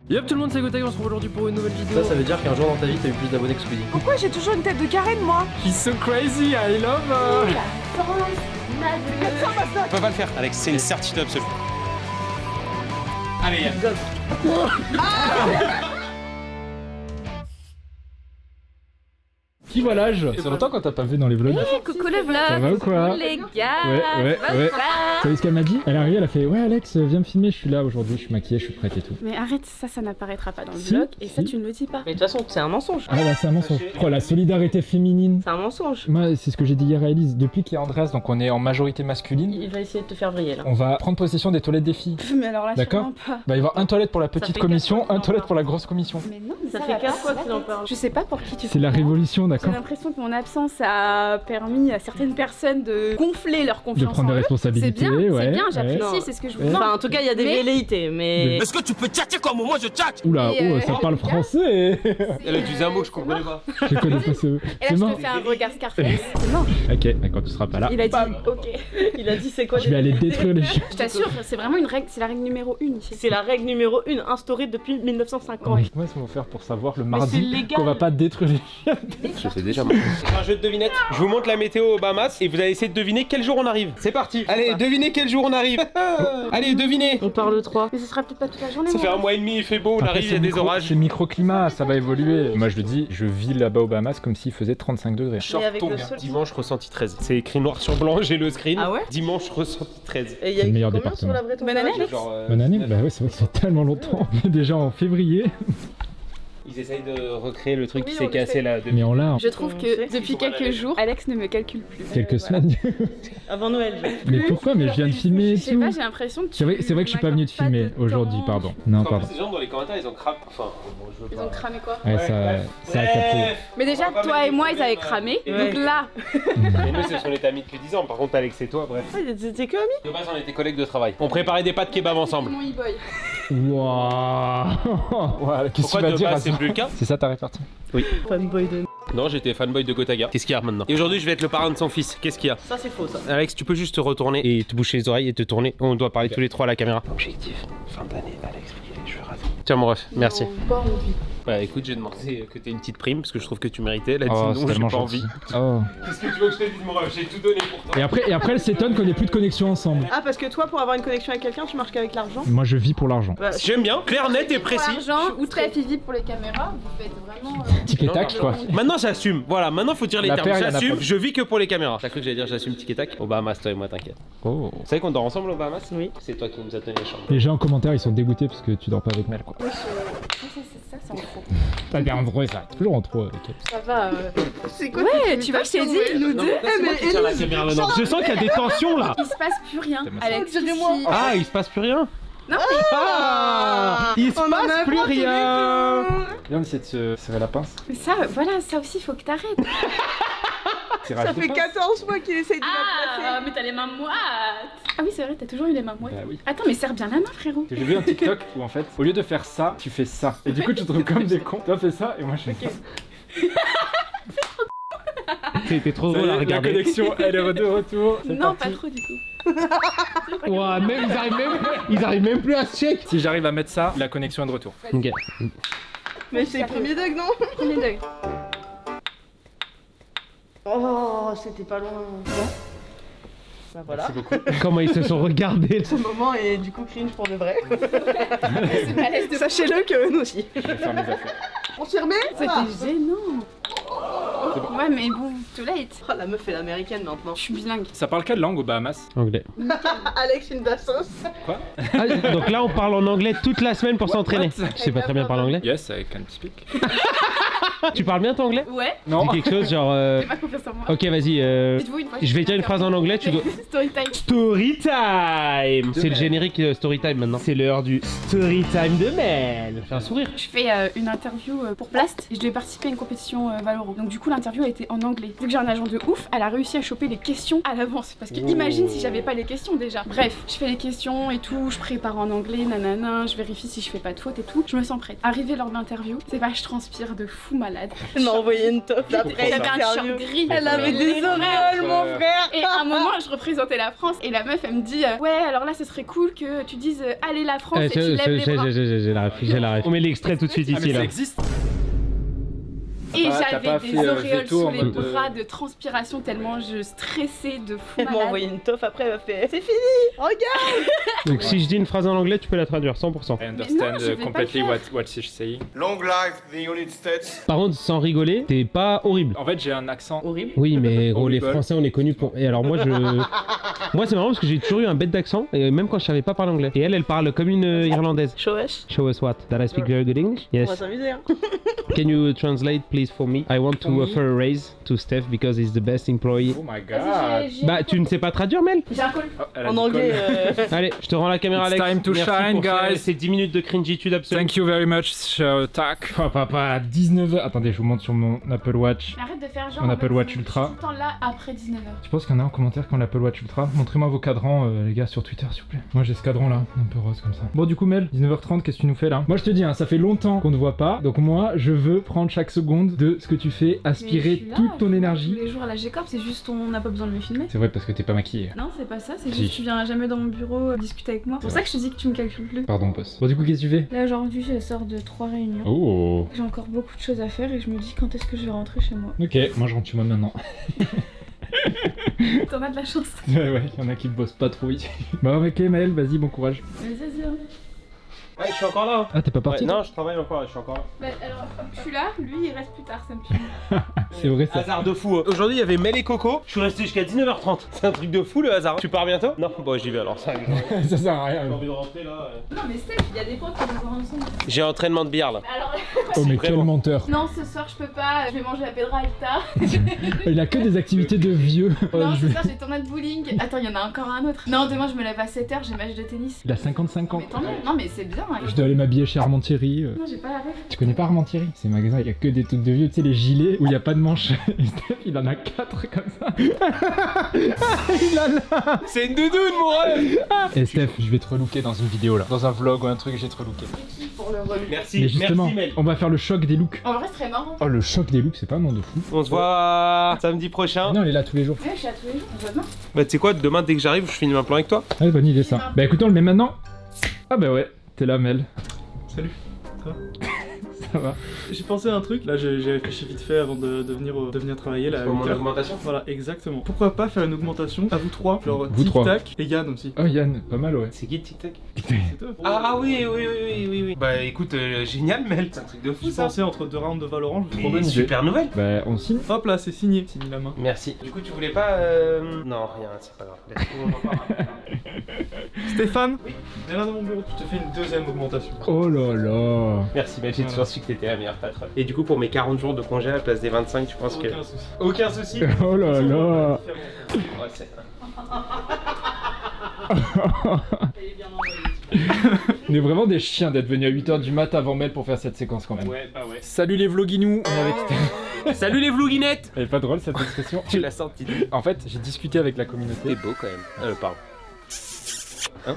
Yop tout le monde, c'est Gotag, on se retrouve aujourd'hui pour une nouvelle vidéo. Ça veut dire qu'un jour dans ta vie t'as eu plus d'abonnés que Squeezie. Pourquoi j'ai toujours une tête de Karen moi? She's so crazy, I love her. On peut pas le faire, Alex, c'est une certitude absolue. Allez, Yann. Qui voit l'âge? C'est longtemps qu'on t'a pas vu dans les vlogs. Hey, coucou le vlog. Ça va ou quoi? Coucou les gars. Ouais. Vous savez ce qu'elle m'a dit? Elle est arrivée, elle a fait ouais Alex, viens me filmer, je suis là aujourd'hui, je suis maquillée, je suis prête et tout. Mais arrête, ça n'apparaîtra pas dans le Si, vlog et ça si. tu ne le dis pas. Mais de toute façon, c'est un mensonge. Ah bah c'est un mensonge. Oh la solidarité féminine. C'est un mensonge. Moi c'est ce que j'ai dit hier à Elise, depuis qu'il y a Andreas, donc on est en majorité masculine, Il va essayer de te faire briller là. on va prendre possession des toilettes des filles. Mais alors là, D'accord. sûrement pas. Bah il va y avoir un toilette pour la petite fait commission, 4 fois un qu'il en toilette parle. pour la grosse commission. Mais non, mais Ça va fait pas 4 fois la qu'il en tête. parle. Je sais pas pour qui tu C'est la prends. révolution, J'ai d'accord? l'impression que mon absence a permis à certaines personnes de gonfler leur De confiance prendre en des eux. responsabilités, C'est ouais. bien, ouais. j'apprécie, c'est ce que je vous Ouais. demande. Enfin, en tout cas, il y a des Mais- velléités, mais. Est-ce que tu peux tchatcher comme moi je tchatche? Oula, Et, oh, ça parle en tout cas, français. Elle a utilisé un mot que je comprenais pas. Je connais pas ce. Et là, C'est je mort. te fais un regard Scarface. C'est mort. Ok, mais quand tu seras pas là, Il a dit ok. Il a dit c'est quoi je vais aller détruire les chiens. Je t'assure, c'est vraiment une règle, c'est la règle numéro 1 ici. C'est la règle numéro 1 instaurée depuis 1950. Comment est-ce qu'on va faire pour savoir le c'est mardi légal. qu'on va pas détruire les chiens? Je sais déjà moi. C'est un jeu de devinette. Je vous montre la météo aux Bahamas et vous allez essayer de deviner quel jour on arrive. C'est parti. Allez, devinez quel jour on arrive. Allez, devinez. On parle 3. Mais ce sera peut-être pas toute la journée. Ça fait moi. un mois et demi, il fait beau, on Après, arrive, il y a des orages. C'est microclimat, ça va évoluer. Moi je le dis, je vis là-bas aux Bahamas comme s'il faisait 35 degrés. Mais avec le Tombe. sol. Dimanche ressenti 13. C'est écrit noir sur blanc, j'ai le screen. Ah ouais? Dimanche ressenti 13. Et il y C'est a le écrit meilleur combien sur département. la vraie Bonne année, température? Alex. Bonne année? Bah ouais, c'est vrai que c'est tellement longtemps. On est déjà en février. Ils essayent de recréer le truc Oui, qui s'est on le cassé sait. là. Mais en l'a, Je trouve On que sait depuis qu'ils sont mal à quelques l'aise. jours, Alex ne me calcule plus. quelques Voilà. semaines. Avant Noël. Mais pourquoi? Mais je viens de filmer et Je sais tout. pas, j'ai l'impression que C'est vrai que je suis pas venu te m'accordes filmer pas de aujourd'hui, temps. pardon. Non, En pardon. plus, les gens dans les commentaires, ils ont cramé. Enfin, bon, je veux Ils pas. ont cramé quoi? Ouais, ça a capté. Mais déjà, On va pas toi mettre et des moi, ils problèmes, avaient cramé. Ouais. Donc là, Mais nous, ce sont les amis depuis 10 ans. Par contre, Alex et toi, bref. C'était que amis. De base, on était collègues de travail. On préparait des pâtes kebab ensemble. mon e-boy. Waouh. Voilà, qu'est-ce que Pourquoi tu vas de dire à base, ça? c'est plus le cas? C'est ça ta répartie? Fanboy de. Non, j'étais fanboy de Gotaga. Qu'est-ce qu'il y a maintenant? Et aujourd'hui, je vais être le parrain de son fils. Qu'est-ce qu'il y a? Ça, c'est faux ça. Alex, tu peux juste te retourner et te boucher les oreilles et te tourner. On doit parler tous les trois à la caméra. Objectif, fin d'année, Alex, je suis ravi. Tiens, mon ref, merci. Bah écoute, j'ai demandé que t'aies une petite prime parce que je trouve que tu méritais. Elle a dit Oh, non, c'est j'ai tellement pas gentil. envie. Oh. Qu'est-ce que tu veux que je te dise, mon ref? J'ai tout donné pour toi. Et après elle s'étonne qu'on ait plus de connexion ensemble. Ah, parce que toi, pour avoir une connexion avec quelqu'un, tu marches qu'avec l'argent? Moi je vis pour l'argent. Bah, J'aime bien, clair, net et Pour précis. l'argent ou Steph et Viv pour les caméras, vous faites vraiment. Tic et tac quoi. Maintenant j'assume, voilà, maintenant faut dire les La termes. paire, y en a J'assume, pas. je vis que pour les caméras. T'as cru que j'allais dire j'assume tic et tac? Au Bahamas, toi et moi, t'inquiète. Oh. Vous savez qu'on dort ensemble au Bahamas? Oui. C'est toi qui nous as tenu les chambres. Les gens en commentaire ils sont dégoûtés parce que tu dors pas avec Mel quoi. Ça, c'est en trop. T'as bien en trop ça. Toujours en trop avec elle. Ça va. C'est quoi? Ouais, tu vois, je t'ai dit, nous deux. la caméra maintenant. Je sens qu'il y a des tensions là. Il se passe plus rien. T'aimes ça. Alex, Dites-moi. si- Ah, il se passe plus rien. Non, Ah, il se On en passe a plus pas tous les rien. Viens on essaie de se serrer la pince. mais ça, voilà, ça aussi, faut que t'arrêtes. Ça fait 14 fois qu'il essaye de la placer. mais t'as les mains moites. Ah oui, c'est vrai, t'as toujours eu les mains moites. Bah oui. Attends, mais serre bien la main, frérot. J'ai vu un TikTok où en fait, au lieu de faire ça, tu fais ça. Et du coup tu te trouves comme des cons. Toi fais ça et moi je fais ça. C'était trop Ça y drôle à est, la regarder. connexion elle est de retour. C'est Non, parti. pas trop du coup. Ouah, même, ils arrivent même plus à se check. Si j'arrive à mettre ça, la connexion est de retour. Ok. Mais c'est le premier dog, non? Premier deuil. Oh, c'était pas loin. Bah voilà. Comment ils se sont regardés. Ce moment est du coup cringe pour de vrai. C'est malaise de Sachez-le que nous aussi. Je vais faire mes affaires. On s'y remet? C'était gênant. Ouais, mais bon, too late. Oh, la meuf est l'américaine maintenant. Je suis bilingue. Ça parle quelle langue aux Bahamas? Anglais. Alex, une bassos. Quoi? Ah, donc là, on parle en anglais toute la semaine pour s'entraîner. What? Je sais pas très bien parler anglais. Yes, I can speak. Tu parles bien ton anglais? Ouais, Non. Dis quelque chose genre. j'ai pas confiance en moi. Ok, vas-y. Dites-vous une fois. Je vais dire une phrase en anglais, tu dois. Story time. Story time. C'est le générique Story time maintenant. C'est l'heure du Story time de Mel. Fais un sourire. Je fais une interview pour Blast et je devais participer à une compétition Valorant. Donc du coup l'interview a été en anglais. Vu que j'ai un agent de ouf, elle a réussi à choper les questions à l'avance. Parce que imagine si j'avais pas les questions déjà. Bref, je fais les questions et tout, je prépare en anglais, nanana, je vérifie si je fais pas de faute et tout. Je me sens prête. Arrivé lors de l'interview, c'est pas, je transpire de fou malade. malade. Elle m'a envoyé une top J'avais après un short l'interview. gris. Elle avait des auréoles, mon frère. Et à un moment, je représentais la France et la meuf, elle me dit ouais, alors là, ce serait cool que tu dises allez la France et tu lèves les bras. J'ai la ref. On met l'extrait tout de suite ici là. existe. Et T'as j'avais pas des fait, auréoles veto sur en les mode, bras de transpiration tellement je stressais de fou Elle m'a malade. envoyé une toffe après, elle m'a fait c'est fini, regarde. Donc si je dis une phrase en anglais, tu peux la traduire 100%. I non, understand je vais pas completely le what she's saying. Long life the United States. Par contre, sans rigoler, t'es pas horrible. En fait, j'ai un accent Horrible. Oui, mais gros, les Horrible. Français, on est connus pour. Et alors, moi, moi, c'est marrant parce que j'ai toujours eu un bête d'accent, et même quand je savais pas parler anglais. Et elle parle comme une irlandaise. Chouesh. Show us what? That I speak very good English? On va Yes. s'amuser, hein. Can you translate, please, for me? I want to offer a raise to Steph because he's the best employee. Oh my Vas-y, god. Bah, tu ne sais pas traduire, Mel? j'ai un call. Oh, elle a En du anglais. col. Allez, je te rends la caméra, It's Alex. time to Merci shine, pour guys. ces 10 minutes de cringitude absolue. Thank you very much, Tac. Oh, papa, 19h. Attendez, je vous montre sur mon Apple Watch. Mais arrête de faire genre. Mon en Apple mode, Watch je suis Ultra. tout le temps là après 19h. Tu penses qu'il y en a en commentaire quand l'Apple Watch Ultra? Montrez-moi vos cadrans, les gars, sur Twitter, s'il vous plaît. Moi, j'ai ce cadran là, un peu rose comme ça. Bon, du coup, Mel, 19h30, qu'est-ce que tu nous fais là? Moi, je te dis, hein, ça fait longtemps qu'on ne voit pas. Donc, moi, je veux prendre chaque seconde de ce que tu fais, aspirer toute ton énergie. Tous les jours à la G-Corp, c'est juste on n'a pas besoin de me filmer. C'est vrai, parce que t'es pas maquillée. Non, c'est pas ça, c'est Si. juste tu viens jamais dans mon bureau discuter avec moi. C'est pour ça que je te dis que tu me calcules plus. Pardon, boss. Bon, du coup, qu'est-ce que tu fais? Là aujourd'hui, je sors de 3 réunions. Oh. J'ai encore beaucoup de choses à faire et je me dis quand est-ce que je vais rentrer chez moi. Ok, moi, je rentre chez moi maintenant. T'en as de la chance. Ouais, y en a qui bossent pas trop ici. Bah, ok, Mel, vas-y, bon courage. Vas-y. Ouais, je suis encore là. Ah, t'es pas parti? Ouais, non, je travaille encore, je suis encore là. Bah, alors, je suis là, lui il reste plus tard, ça me fume. C'est vrai, ça. Hasard de fou. Aujourd'hui, il y avait Mel et Coco. Je suis resté jusqu'à 19h30. C'est un truc de fou le hasard. Tu pars bientôt? Non, bon, j'y vais alors. Ça, Ça sert à rien. j'ai envie de rentrer là. Non, mais Steph, il y a des potes qui vont ensemble. J'ai entraînement de billard là. Alors, Oh, mais quel Vraiment. menteur. non, ce soir je peux pas, je vais manger à Pedra Alta. Il a que des activités de vieux. Oh, Non, je- ce soir j'ai tournoi de bowling. Attends, il y en a encore un autre. Non, demain je me lève à 7h, j'ai match de tennis. Il a 55 ans. Mais tant mieux. Non, mais c'est bien. Hein. Je dois aller m'habiller chez Armand Thierry. Non, j'ai pas la rêve. Tu connais pas Armand Thierry? C'est un magasin, il y a que des trucs de vieux, tu sais, les gilets où il y a pas de manches. Et Steph, il en a 4 comme ça. Il a là. C'est une doudoune, mon rêve. Et Steph, je vais te relooker dans une vidéo là. Dans un vlog ou un truc, je vais te relooker. Pour le relevé. Merci, Mais justement, merci Mel. on va faire le choc des looks. En vrai, ce serait marrant. Oh, le choc des looks, c'est pas un nom de fou. On se voit samedi prochain. Non, elle est là tous les jours. Ouais, je suis à tous les jours, on se voit demain. Bah, tu sais quoi, demain dès que j'arrive, je finis un plan avec toi. Ouais, bonne idée ça. Bah écoute, on le met maintenant. Ah bah ouais, t'es là, Mel. Salut, ça va? Ça va. J'ai pensé à un truc, là j'ai réfléchi vite fait avant de venir travailler là à 8 heures. augmentation. Voilà, exactement. Pourquoi pas faire une augmentation à vous trois, genre Vous trois. tic-tac et Yann aussi. Oh Yann, pas mal ouais. C'est qui le TikTok? C'est toi. Ah oui. Bah écoute, génial Mel. C'est un truc de fou J'ai ça. pensé entre 2 rounds de Valorant, je me Mais trop bonne idée. super nouvelle. Bah on signe. Hop là, c'est signé, signe la main. Merci. Du coup, tu voulais pas. Non, rien, c'est pas grave. Laisse-nous, on en parlera. Stéphane, viens là dans mon bureau, je te fais une deuxième augmentation. Oh là là. Merci, mais j'ai toujours su que t'étais la meilleure patronne. Et du coup, pour mes 40 jours de congé à la place des 25, tu penses que. Aucun souci. Aucun souci. Oh là là. Ouais, c'est- On est vraiment des chiens d'être venus à 8h du mat avant Mel pour faire cette séquence quand même. Ouais, bah ouais. Salut les vloguinous. On est avec Steph. Salut les vloguinettes. Elle est pas drôle cette expression. Tu l'as sorti. En fait, j'ai discuté avec la communauté. T'es beau quand même. Pardon. Hein?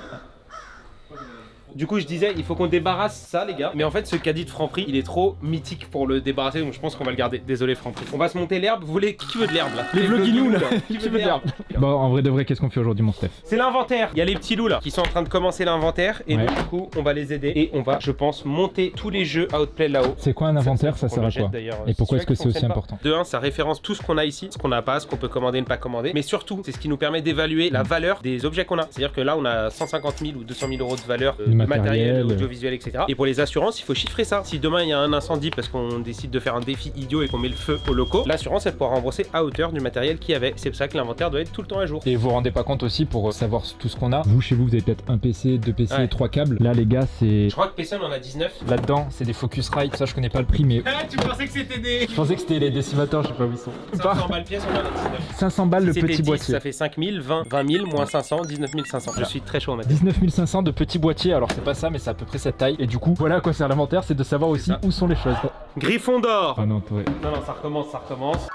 Du coup, je disais, il faut qu'on débarrasse ça, les gars. Mais en fait, ce caddie de Franprix, il est trop mythique pour le débarrasser, donc je pense qu'on va le garder. Désolé, Franprix. On va se monter l'herbe. Vous voulez qui veut de l'herbe là? Les vloguinous là. Qui veut de l'herbe? Bon, en vrai de vrai, qu'est-ce qu'on fait aujourd'hui, mon Steph? C'est l'inventaire. Il y a les petits loups là qui sont en train de commencer l'inventaire et Ouais. nous, du coup, on va les aider et on va, je pense, monter tous les jeux Outplay là-haut. C'est quoi un inventaire? Ça sert à quoi? Et pourquoi est-ce que c'est aussi important? De 1, ça référence tout ce qu'on a ici, ce qu'on n'a pas, ce qu'on peut commander, ne pas commander. Mais surtout, c'est ce qui nous permet d'évaluer la valeur des objets qu'on a. C'est-à-dire que là, on a 150 000 ou 200 000 euros de valeur Du de matériel, matériel, audiovisuel, etc. Et pour les assurances, il faut chiffrer ça. Si demain il y a un incendie parce qu'on décide de faire un défi idiot et qu'on met le feu aux locaux, l'assurance elle pourra rembourser à hauteur du matériel qu'il y avait. C'est pour ça que l'inventaire doit être tout le temps à jour. Et vous vous rendez pas compte aussi pour savoir tout ce qu'on a? Vous, chez vous, vous avez peut-être un PC, deux PC, Ouais. 3 câbles. Là, les gars, c'est. Je crois que PC on en a 19. Là-dedans, c'est des Focusrite. Ça, je connais pas le prix, mais. Ah, tu pensais que c'était des Je pensais que c'était les décimateurs, je sais pas où ils sont. 500 balles pièce, on en a 19. 500 balles le C'était petit 10, boîtier. ça fait 5000, 20 000, moins 500, 19 500. Je suis très chaud en maths. 19 500 de petits boîtiers, alors c'est pas ça, mais c'est à peu près cette taille. Et du coup, voilà à quoi sert l'inventaire, c'est de savoir aussi ça. où sont les choses. Gryffondor. Ah non, toi. Non, ça recommence.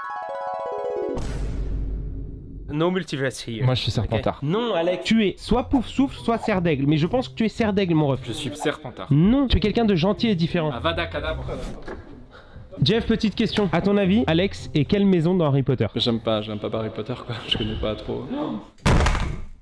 No multiverse here. Moi, je suis Serpentard. Ok. Non, Alex, tu es soit Pouf Souffle, soit Serre d'Aigle. Mais je pense que tu es Serre d'Aigle, mon ref. Je suis Serpentard. Non, tu es quelqu'un de gentil et différent. Avada Kedavra. Jeff, petite question. À ton avis, Alex est quelle maison dans Harry Potter? J'aime pas Harry Potter quoi, je connais pas trop.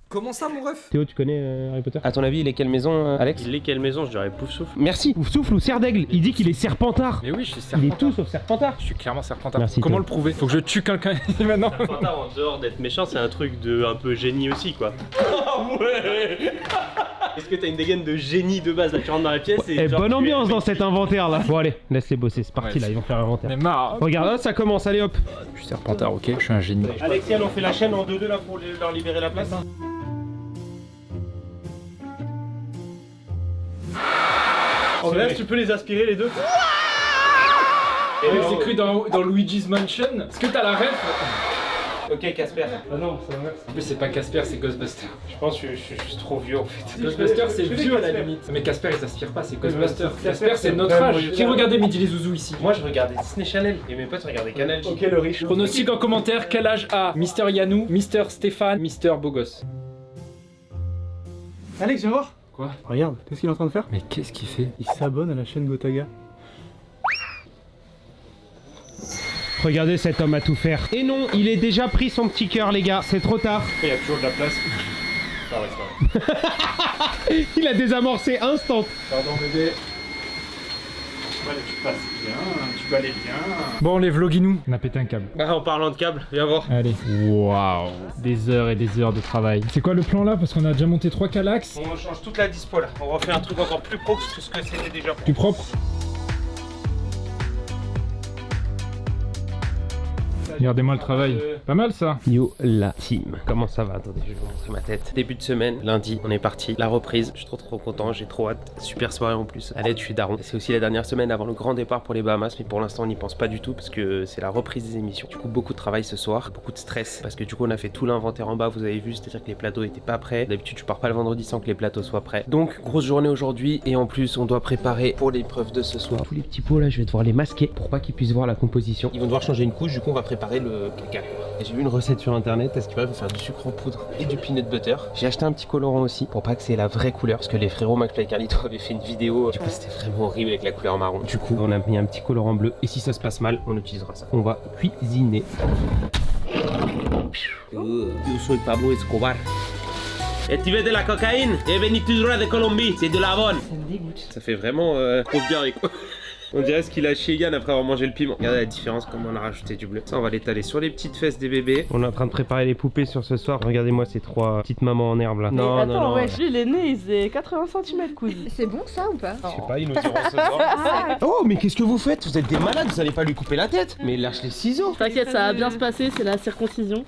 Comment ça, mon ref? Théo, tu connais Harry Potter? À ton avis, il est quelle maison, Alex? Il est quelle maison? Je dirais Poufsouffle. Merci. Poufsouffle ou Serre d'Aigle? Il dit qu'il est Serpentard. Mais oui, je suis Il Serpentard. est tout sauf Serpentard. Je suis clairement Serpentard. Merci, Comment Théo. le prouver? Faut que je tue quelqu'un maintenant. Serpentard, en dehors d'être méchant, c'est un truc de un peu génie aussi, quoi. Ah ouais. Est-ce que t'as une dégaine de génie de base? Là, tu rentres dans la pièce et. Eh, genre, bonne tu es- ambiance dans cet inventaire là. Bon, allez, laisse-les bosser. C'est parti Ouais, là, ils vont faire J'en ai l'inventaire. marre. Regarde, là, ça commence. Allez hop. Je suis Serpentard, ok, je suis un génie. Alexiel, on fait la chaîne en 2-2 là pour leur libérer la place. En bref, tu peux les aspirer les deux. C'est cru dans Luigi's Mansion. Est-ce que t'as la ref? Ok, Casper. Ah non, ça va. En plus, c'est pas Casper, c'est Ghostbuster. Je pense que je suis juste trop vieux en fait. Ghostbuster, c'est vieux à la limite. Mais Casper, il s'aspire pas, c'est Ghostbuster. Casper, c'est notre âge. Qui regardait Midi les Zouzous ici? Moi, je regardais Disney Channel et mes potes regardaient Canal. Ok, le riche. Pronostic en commentaire, quel âge a Mister Yanou, Mister Stéphane, Mister Bogos? Alex, viens voir. Quoi? Regarde, qu'est-ce qu'il est en train de faire? Mais qu'est-ce qu'il fait? Il s'abonne à la chaîne Gotaga. Regardez cet homme à tout faire. Et non, il est déjà pris son petit cœur, les gars. C'est trop tard. Il y a toujours de la place. Ah ouais, c'est pas vrai. Il a désamorcé instant. Pardon bébé. Ouais, tu passes bien, tu balais bien. Bon, les vloguinous. On a pété un câble. Ah, en parlant de câble, viens voir. Allez. Waouh. Des heures et des heures de travail. C'est quoi le plan là? Parce qu'on a déjà monté 3 calax. On change toute la dispo là. On refait un truc encore plus pro que ce que c'était déjà. Plus propre. Regardez-moi le travail. Pas mal ça. Yo la team. Comment ça va? Attendez, je vais vous montrer ma tête. Début de semaine, lundi, on est parti. La reprise, je suis trop content, j'ai trop hâte. Super soirée en plus. Allez, je suis daron. C'est aussi la dernière semaine avant le grand départ pour les Bahamas, mais pour l'instant on n'y pense pas du tout parce que c'est la reprise des émissions. Du coup, beaucoup de travail ce soir, beaucoup de stress parce que du coup on a fait tout l'inventaire en bas, vous avez vu, c'est-à-dire que les plateaux étaient pas prêts. D'habitude, je pars pas le vendredi sans que les plateaux soient prêts. Donc, grosse journée aujourd'hui et en plus, on doit préparer pour l'épreuve de ce soir. Tous les petits pots là, je vais devoir les masquer pour pas qu'ils puissent voir la composition. Ils vont devoir changer une couche, du coup, on va préparer le caca. Et j'ai vu une recette sur internet, à ce qu'il va faire du sucre en poudre et du peanut butter. J'ai acheté un petit colorant aussi pour pas que c'est la vraie couleur parce que les frérots McFly et Carlito avaient fait une vidéo. Du coup, c'était vraiment horrible avec la couleur marron. Du coup, on a mis un petit colorant bleu et si ça se passe mal, on utilisera ça. On va cuisiner. Yo soy Pablo Escobar. Et tu veux de la cocaïne? Et venu tout droit de Colombie, c'est de la bonne. Ça me dégoûte. Ça fait vraiment trop bien avec quoi. On dirait ce qu'il a chez Yann après avoir mangé le piment. Regardez la différence, comme on a rajouté du bleu. Ça, on va l'étaler sur les petites fesses des bébés. On est en train de préparer les poupées sur ce soir. Regardez-moi ces 3 petites mamans en herbe là. Non, Attends, non, non. ouais, lui, il est né, il faisait 80 cm, cousin. C'est bon ça ou pas? Je sais pas, ils nous diront ce soir. Oh, mais qu'est-ce que vous faites? Vous êtes des malades, vous allez pas lui couper la tête. Mais lâche les ciseaux. T'inquiète, ça va bien se passer, c'est la circoncision.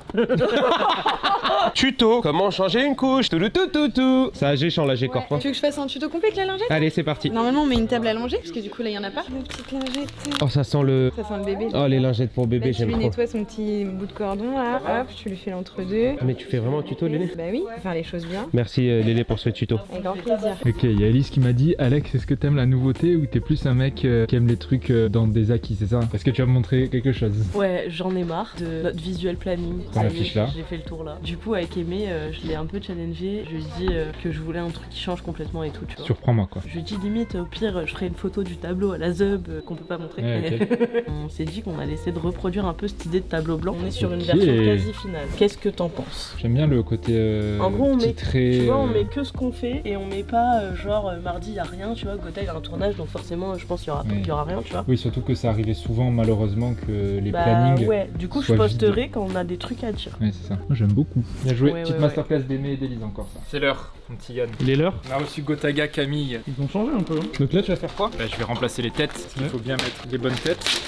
Tuto, comment changer une couche. Tout. Ça, j'ai champ là, j'ai corps. Tu veux que je fasse un tuto complet avec la lingette? Allez, c'est parti. Normalement on met une table allongée parce que du coup là il y en a pas. Une petite lingette. Oh, ça sent le... Ça sent le bébé. Oh, les lingettes pour bébé, Là, tu j'aime lui trop. nettoies son petit bout de cordon là, hop, tu lui fais l'entre-deux. Mais tu fais vraiment un tuto, Lélé? Bah oui, faut faire les choses bien. Merci Lélé pour ce tuto. Avec grand plaisir. Ok, il y a Alice qui m'a dit Alex, est-ce que t'aimes la nouveauté ou t'es plus un mec qui aime les trucs dans des acquis, c'est ça? Parce que tu vas me montrer quelque chose. Ouais, j'en ai marre de notre visuel planning. Qu'on Ça y affiche est, là. J'ai fait le tour là. Du coup, avec Aimé, je l'ai un peu challengé. Je lui ai dit que je voulais un truc qui change complètement et tout, tu vois. Surprends-moi quoi. Je lui ai dit limite, au pire, je ferai une photo du tableau à la Zub qu'on peut pas montrer. Ouais, On s'est dit qu'on allait essayer de reproduire un peu cette idée de tableau blanc. On est sur une Ok. version quasi finale. Qu'est-ce que t'en penses? J'aime bien le côté En gros, on met, titré. tu vois, on met que ce qu'on fait et on met pas genre mardi y a rien, tu vois. Gotha il a un tournage donc forcément je pense qu'il y aura rien, tu vois. Oui, surtout que ça arrivait souvent malheureusement que les Bah plannings. ouais, du coup je soient posterai quand on a des trucs à dire. Ouais, c'est ça. Moi j'aime beaucoup. Bien joué. Ouais, Petite ouais, masterclass d'Aimé et d'Élise encore ça. C'est l'heure, mon petit Yann. Il est l'heure? On a reçu Gotaga, Camille. Ils ont changé un peu. Hein. Donc là tu vas faire quoi? Bah, je vais remplacer les têtes, parce qu'il faut bien mettre les bonnes têtes.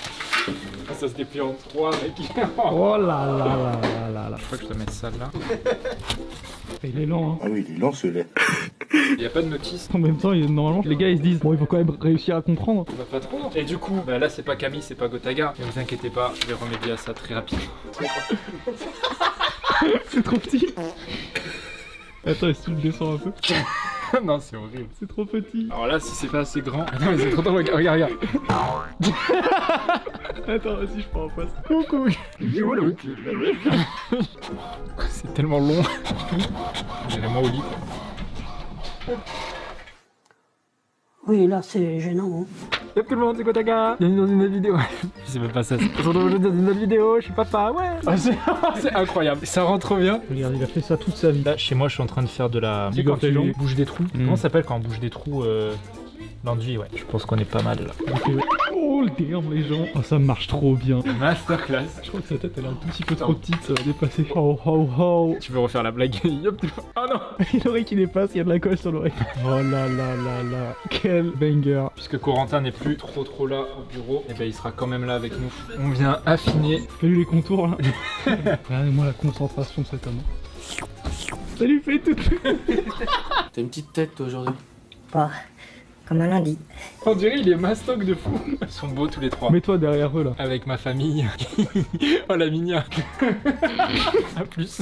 Ah, ça se déplie en 3 mec. Oh là là là là là là. Je crois que je dois mettre ça là. Il est lent, hein. Ah oui, il est lent celui-là. Il y a pas de notice. En même temps, normalement, les gars ils se disent bon, il faut quand même réussir à comprendre. On va pas trop. Et du coup, bah là c'est pas Camille, c'est pas Gotaga. Mais vous inquiétez pas, je vais remédier à ça très rapidement. C'est trop petit. Attends, est-ce que tu le descends un peu? Non, c'est horrible. C'est trop petit. Alors là, si c'est pas assez grand. Ah non, mais c'est trop drôle, regarde. Attends, vas-y, je pars en face. Coucou. C'est tellement long. J'irai moi au lit. Oui, là, c'est gênant. Y'a tout le monde, c'est Gotaga. Bienvenue dans une nouvelle vidéo. Je sais même pas ça. On se retrouve aujourd'hui dans une nouvelle vidéo. Je suis papa, ouais. Ah, c'est incroyable. Ça rend trop bien. Regarde, il a fait ça toute sa vie. Là, chez moi, je suis en train de faire de la. Tu sais, quand tu bouges des trous. Comment ça s'appelle quand on bouge des trous l'enduit, ouais. Je pense qu'on est pas mal là. Oh le damn les gens. Oh, ça marche trop bien. Masterclass. Je crois que sa tête elle est un tout petit peu trop petite, ça va dépasser. Oh oh oh. Tu veux refaire la blague? Yop. Oh non. L'oreille qui dépasse, il y a de la colle sur l'oreille. Oh là là là là. Quel banger. Puisque Corentin n'est plus trop là au bureau, et ben il sera quand même là avec nous. On vient affiner. Fais-lui les contours là. Regardez-moi la concentration de cet homme. Ça lui fait tout. T'as une petite tête toi aujourd'hui. Pas comme un lundi. On dirait il est mastoc de fou. Ils sont beaux tous les trois. Mets-toi derrière eux là. Avec ma famille. Oh la mignonne. A plus.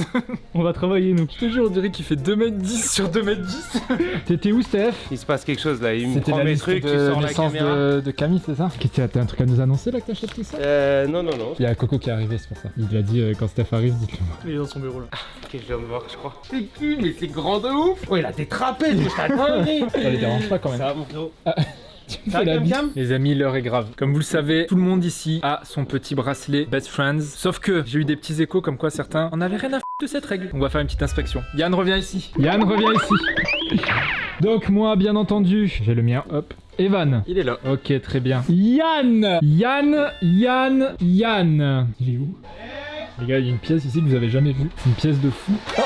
On va travailler nous. Je te jure, on dirait qu'il fait 2m10 sur 2m10. T'étais où Steph? Il se passe quelque chose là, il me C'était prend la mes liste trucs, tu de sors la naissance caméra. de Camille, c'est ça? Qu'est-ce que t'as un truc à nous annoncer là que t'achètes tout ça? Non. Il y a Coco qui est arrivé, c'est pour ça. Il a dit quand Steph arrive, dites-le moi. Il est dans son bureau là. Ok, je viens de voir, je crois. C'est qui? Mais c'est grand de ouf! Oh, il a des trapèzes, mais je t'attendais! Ça les dérange pas quand même. Ça va mon frérot? Ça la bise. Les amis, l'heure est grave. Comme vous le savez, tout le monde ici a son petit bracelet Best Friends. Sauf que j'ai eu des petits échos comme quoi certains en avaient rien à de cette règle. On va faire une petite inspection. Yann revient ici. Yann revient ici. Donc moi, bien entendu, j'ai le mien. Hop. Evan. Il est là. Ok, très bien. Yann. Yann. Il est où? Les gars, il y a une pièce ici que vous avez jamais vue. C'est une pièce de fou. Oh.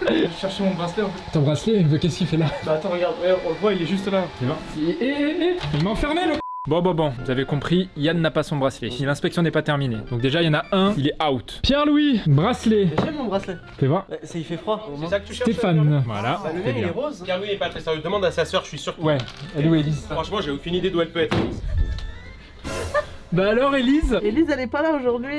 Je cherchais mon bracelet en fait. Ton bracelet, qu'est-ce qu'il fait là? Bah attends, regarde, ouais, on le voit, il est juste là. C'est bon. Il m'a enfermé le. Bon, vous avez compris, Yann n'a pas son bracelet. Si l'inspection n'est pas terminée. Donc déjà, il y en a un, il est out. Pierre-Louis, bracelet. J'aime mon bracelet. Fais voir. Il fait froid. C'est ça que tu cherches? Stéphane. Voilà. Bah, le mien, il est rose. Pierre-Louis n'est pas très sérieux. Demande à sa soeur, je suis sûr. Ouais. Elle est où Elise? Franchement, j'ai aucune idée d'où elle peut être. Bah alors Elise? Elise elle est pas là aujourd'hui.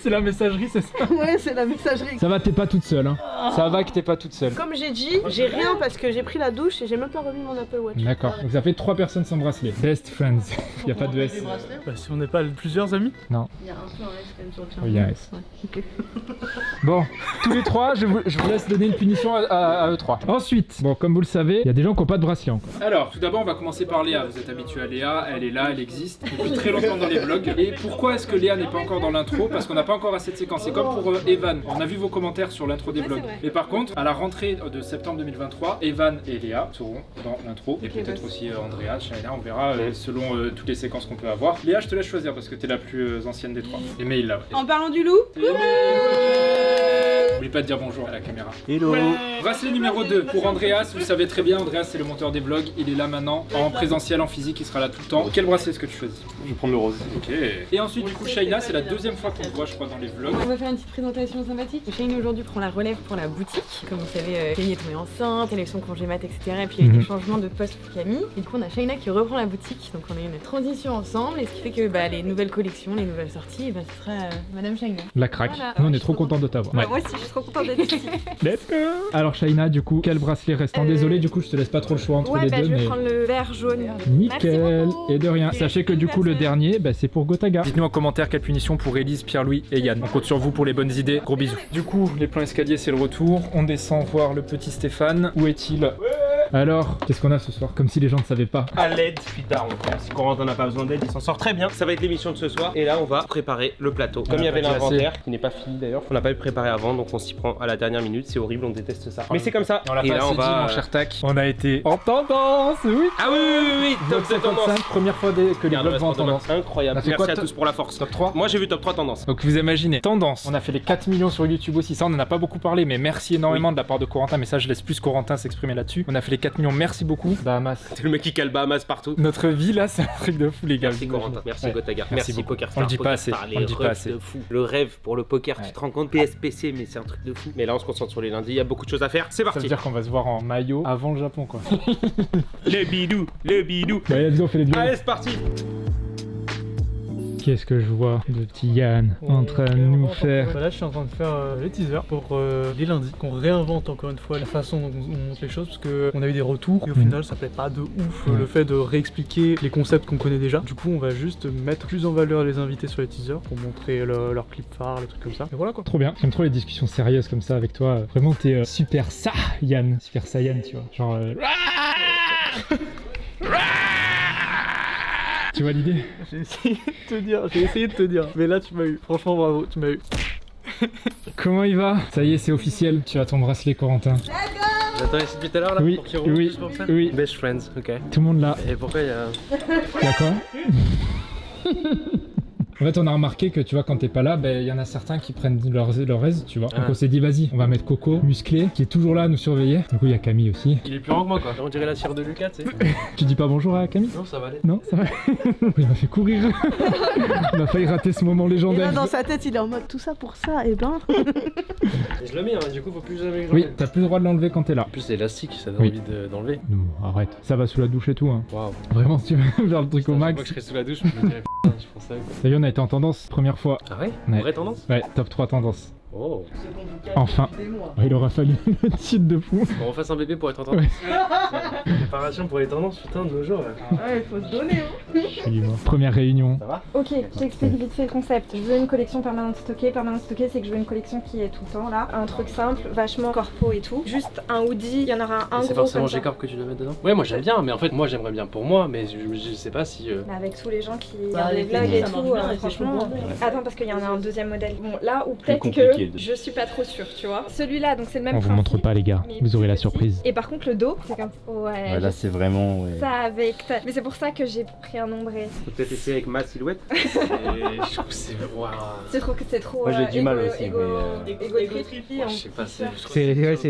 C'est la messagerie, c'est ça? Ouais, c'est la messagerie. Ça va, t'es pas toute seule, hein. Ça va que t'es pas toute seule. Comme j'ai dit, j'ai rien parce que j'ai pris la douche et j'ai même pas remis mon Apple Watch. D'accord, donc ça fait 3 personnes sans bracelet. Best friends. Y a pas de S. Bah si on n'est pas plusieurs amis. Non. Il y a un peu un S quand même sur le tien. Oui, il y a un S. Ouais, ok. Bon, tous les trois, je vous laisse donner une punition à eux trois. Ensuite, bon, comme vous le savez, il y a des gens qui n'ont pas de bracelet encore. Alors, tout d'abord, on va commencer par Léa. Vous êtes habitué à Léa, elle est là, elle existe depuis très longtemps dans les vlogs. Et pourquoi est-ce que Léa n'est pas encore dans l'intro? Parce qu'on n'a pas encore assez de séquences. C'est comme pour Evan. On a vu vos commentaires sur l'intro des vlogs. Mais par contre, à la rentrée de septembre 2023, Evan et Léa seront dans l'intro. Et peut-être aussi Andrea, Shaina, on verra selon toutes les séquences qu'on peut avoir. Léa, je te laisse choisir parce que t'es la plus ancienne des trois. Et Mail là. En parlant du loup, N'oublie pas de dire bonjour à la caméra. Hello. Bracelet numéro 2 pour Andreas. Vous savez très bien, Andreas c'est le monteur des vlogs. Il est là maintenant en présentiel, en physique, il sera là tout le temps. Quel bracelet est-ce que tu choisis? Je vais prendre le rose. Ok. Et ensuite du coup Shaina, c'est la deuxième fois qu'on te voit je crois dans les vlogs. on va faire une petite présentation sympathique. Shane aujourd'hui prend la relève pour la boutique. Comme vous savez, Camille est tombée enceinte, elle a eu son congé mat, etc. Et puis il y a eu des changements de poste pour Camille. Et du coup on a Shaina qui reprend la boutique. Donc on a une transition ensemble. Et ce qui fait que les nouvelles collections, les nouvelles sorties, ce sera Madame Shaina. La craque. Voilà. Nous on est trop contents de t'avoir. Moi aussi je suis trop contente d'être ici. Let's go. Alors Shaina, du coup, quel bracelet restant? Désolé, du coup je te laisse pas trop le choix entre les deux. Je vais mais... prendre le vert jaune. Nickel. Merci beaucoup. Et de rien. Sachez que du coup le dernier, c'est pour Gotaga. Dites-nous en commentaire quelle punition pour Elise, Pierre-Louis et Yann. On compte sur vous pour les bonnes idées. Gros bisous. Du coup, les plans escaliers, c'est le retour. On descend voir le petit Stéphane. Où est-il? Alors, qu'est-ce qu'on a ce soir? Comme si les gens ne savaient pas. À l'aide, suite à Si Corentin n'a pas besoin d'aide, il s'en sort très bien. Ça va être l'émission de ce soir. Et là, on va préparer le plateau. Comme il y avait l'inventaire, qui n'est pas fini d'ailleurs, on n'a pas eu préparé avant, donc on s'y prend à la dernière minute. C'est horrible, on déteste ça. Mais c'est comme ça. On l'a et pas là, assez on va. dit, mon cher Tac. On a été en tendance, oui. Ah oui. Top Top 55, première fois que les vlogs vont en tendance. Incroyable. On a fait Merci quoi, à tous pour la force. Top 3. Moi, j'ai vu top 3 tendance. Donc vous imaginez, tendance, on a fait les 4 millions sur YouTube aussi, ça on en a pas beaucoup parlé, mais merci énormément de la part de Corentin, mais ça je laisse plus Corentin s'exprimer là-dessus. On a fait les 4 millions, merci beaucoup. Bahamas. C'est le mec qui cale Bahamas partout. Notre vie là, c'est un truc de fou les gars. Merci Corentin, merci Ouais. Gotaga, Merci merci beaucoup. PokerStar. On le dit pas assez, PokerStar, on le dit les pas refs assez. de fou. Le rêve pour le poker, tu te rends compte, PSPC, mais c'est un truc de fou. Mais là on se concentre sur les lundis, il y a beaucoup de choses à faire, c'est Ça veut parti. dire qu'on va se voir en maillot avant le Japon quoi. Le bidou. Bah let's go, on fait les duos. Allez, c'est parti. Qu'est-ce que je vois de petit Yann en train de nous faire? Là, je suis en train de faire les teasers pour les lundis, qu'on réinvente encore une fois la façon dont on monte les choses, parce qu'on a eu des retours et au final, ça plaît pas de ouf le fait de réexpliquer les concepts qu'on connaît déjà. Du coup, on va juste mettre plus en valeur les invités sur les teasers pour montrer leurs clips phares, les trucs comme ça. Et voilà quoi. Trop bien, j'aime trop les discussions sérieuses comme ça avec toi. Vraiment, t'es super Yann, super Saiyan, tu vois. Genre. Tu vois l'idée? J'ai essayé de te dire, mais là tu m'as eu, franchement bravo, tu m'as eu. Comment il va? Ça y est, c'est officiel, tu as ton bracelet Corentin. J'attends ici depuis tout à l'heure là Oui, pour qu'il roule oui, juste pour ça. oui. Best friends, ok. Tout le monde là. Et pourquoi il y a... Y'a quoi? En fait, on a remarqué que tu vois, quand t'es pas là, il y en a certains qui prennent leur aise, tu vois. Donc on s'est dit, vas-y, on va mettre Coco, musclé, qui est toujours là à nous surveiller. Du coup, il y a Camille aussi. Il est plus grand que moi quoi. On dirait la cire de Lucas, tu sais. Tu dis pas bonjour à Camille? Non, ça va aller. Non, ça va. Il m'a fait courir. On a failli rater ce moment Et légendaire. là, dans sa tête, il est en mode tout ça pour ça, et ben. Je l'ai mis, hein, du coup, faut plus jamais. Oui, t'as plus le droit de l'enlever quand t'es là. En plus, c'est élastique, ça donne Oui. envie d'enlever. Non, arrête. Ça va sous la douche et tout. Hein. Waouh. Vraiment, si tu veux faire le truc au max. Moi, je serais sous la douche, je me dirais putain, je pense ça. D'ailleurs, on a été en tendance première fois. Ah ouais? Ouais. Vraie tendance? Ouais, top 3 tendance. Oh. Enfin. Ouais, il aura fallu le titre de fou. On refasse un bébé pour être en tendance. Ouais. Préparation pour les tendances, putain, de nos jours là. Ouais, il faut se donner, hein. Je suis mort. Première réunion. Ça va? Ok, je t'explique vite fait le concept. Je veux une collection permanente stockée. Permanente stockée, c'est que je veux une collection qui est tout le temps là. Un truc simple, vachement corpo et tout. Juste un hoodie, il y en aura un gros. C'est forcément comme ça. G-Corp que tu dois mettre dedans? Ouais, moi j'aime bien, mais en fait, moi j'aimerais bien pour moi, mais je sais pas si. Mais avec tous les gens qui Bah, regardent les les vlogs tenues, et ça tout, marche bien, et c'est franchement. chaud bordel. Attends, parce qu'il y en a un deuxième modèle. Bon, là où peut-être compliqué que de- je suis pas trop sûre, tu vois. Celui-là, donc c'est le même On vous principe. montre pas, les gars. mais Vous aurez la petit. surprise. Et par contre, le dos, c'est comme. Ouais. Là, c'est vraiment. Ouais. Ça avec. Mais c'est pour ça que j'ai pris un ombré. Faut peut-être essayer avec ma silhouette. Et je trouve que c'est. Waouh. Tu trouves que c'est trop. Moi, j'ai du mal aussi, égo mais, trip, Je sais pas, c'est.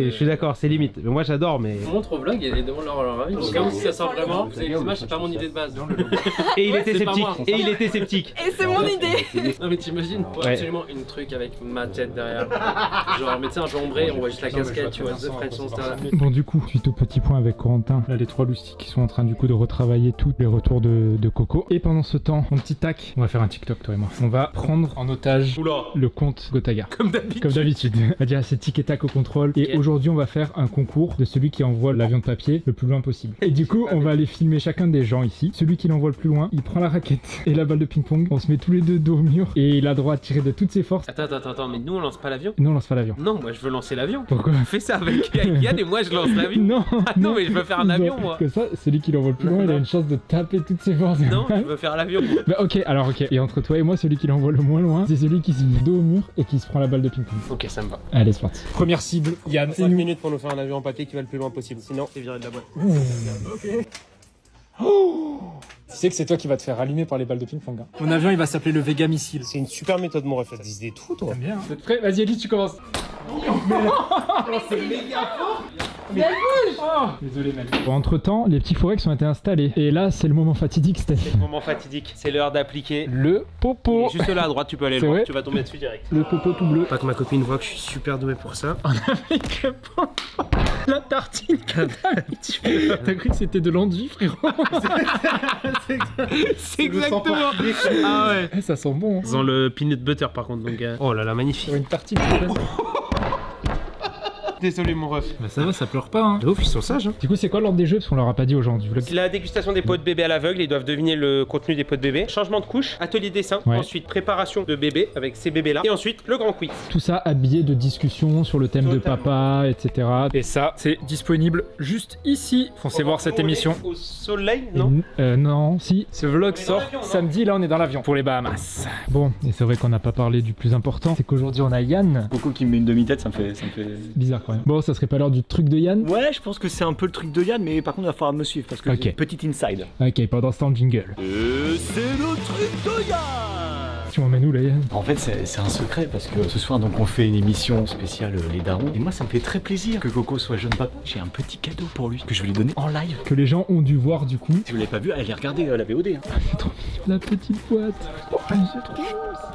Je suis d'accord, c'est limite. Mais moi j'adore, mais. On montre au vlog et demande leur avis. Parce que même si ça sort vraiment, c'est l'image, c'est pas mon idée de base. Et il était C'est pas sceptique. moi. Et il était sceptique. Et c'est mon idée. Non mais t'imagines, Ouais. absolument une truc avec ma tête derrière. Genre, mais tu sais, un peu ombré, on voit juste la casquette, tu vois, The French Monster là. Bon, du coup, suite au petit point avec Corentin, là, les 3 loustiques qui sont en train du coup de retravailler tous les retours de Coco. Et pendant ce temps, mon petit tac, on va faire un TikTok, toi et moi. On va prendre en otage le compte Gotaga. Comme d'habitude. Comme d'habitude. On va dire c'est tic et tac au contrôle. Et Ok. aujourd'hui, on va faire un concours de celui qui envoie l'avion de papier le plus loin possible. Et du coup, on va aller filmer chacun des gens ici. Celui qui l'envoie le plus loin, il prend la raquette et la balle de ping-pong. On se met tous les deux dos au mur et il a droit à tirer de toutes ses forces. Attends, mais nous on lance pas l'avion? Non, on lance pas l'avion. Non, moi je veux lancer l'avion. Pourquoi? Fais ça avec Yann et moi je lance l'avion. Non, Ah non, mais je veux faire un avion moi. Comme ça, celui qui l'envoie le plus loin, il a une chance de taper toutes ses forces. Non, je veux faire l'avion moi. Bah ok, alors ok. Et entre toi et moi, celui qui l'envoie le moins loin, c'est celui qui se met dos au mur et qui se prend la balle de ping-pong. Ok, ça me va. Allez, c'est parti. Première cible, Yann. 5 minutes pour nous faire un avion en papier qui va le plus loin possible. Sinon, T'es viré de la boîte. Tu sais que c'est toi qui vas te faire rallumer par les balles de ping-pong. Hein. Mon avion, il va s'appeler le Vega Missile. c'est une super méthode, mon ref. Ça te dit des trous, toi. T'aimes bien, hein. Vous êtes prêts? Vas-y, Ellie, tu commences. Oh, désolé, Mel. Bon, entre temps, les petits forex ont été installés. Et là, c'est le moment fatidique, Steph. C'est le moment fatidique. C'est l'heure d'appliquer. Le popo. Juste là à droite, tu peux aller C'est le voir. vrai Tu vas tomber dessus direct. Le popo tout bleu. Pas que ma copine voit que je suis super doué pour ça. La tartine que t'as un petit peu. T'as cru que c'était de l'enduit, frérot? C'est exactement. Ah ouais. Eh, ça sent bon. Hein. Dans le peanut butter par contre. Donc, oh là là, magnifique. Sur une tartine, s'il te plaît. Désolé, mon ref. Bah ça va, ça pleure pas. Hein. De ouf, ils sont sages. Hein. Du coup, c'est quoi l'ordre des jeux? Parce qu'on leur a pas dit aux gens du vlog. C'est la dégustation des pots de bébé à l'aveugle, ils doivent deviner le contenu des pots de bébé. Changement de couche, atelier dessin, Ouais. ensuite préparation de bébé avec ces bébés là, et ensuite le grand quiz. Tout ça habillé de discussions sur le thème de Totalement. papa, etc. Et ça, c'est disponible juste ici. Foncez voir cette émission. Au soleil, non? Non, si. Ce vlog est dans sort l'avion, non samedi, là on est dans l'avion pour les Bahamas. Bon, et c'est vrai qu'on n'a pas parlé du plus important, c'est qu'aujourd'hui on a Yann. Coco qui me met une demi-tête, ça me fait. Bizarre quand même. Bon, ça serait pas l'heure du truc de Yann? Ouais, je pense que c'est un peu le truc de Yann, mais par contre, il va falloir me suivre parce que Ok. j'ai une petite inside. Ok, pendant ce temps, le jingle. C'est le truc de Yann. Tu m'emmènes où là, Yann? En fait, c'est un secret parce que ce soir, donc, on fait une émission spéciale Les Darons. Et moi, ça me fait très plaisir que Coco soit jeune papa. J'ai un petit cadeau pour lui que je vais lui donner en live. Que les gens ont dû voir du coup. Si vous l'avez pas vu, allez regarder la VOD. Hein. C'est trop mignon, la petite boîte.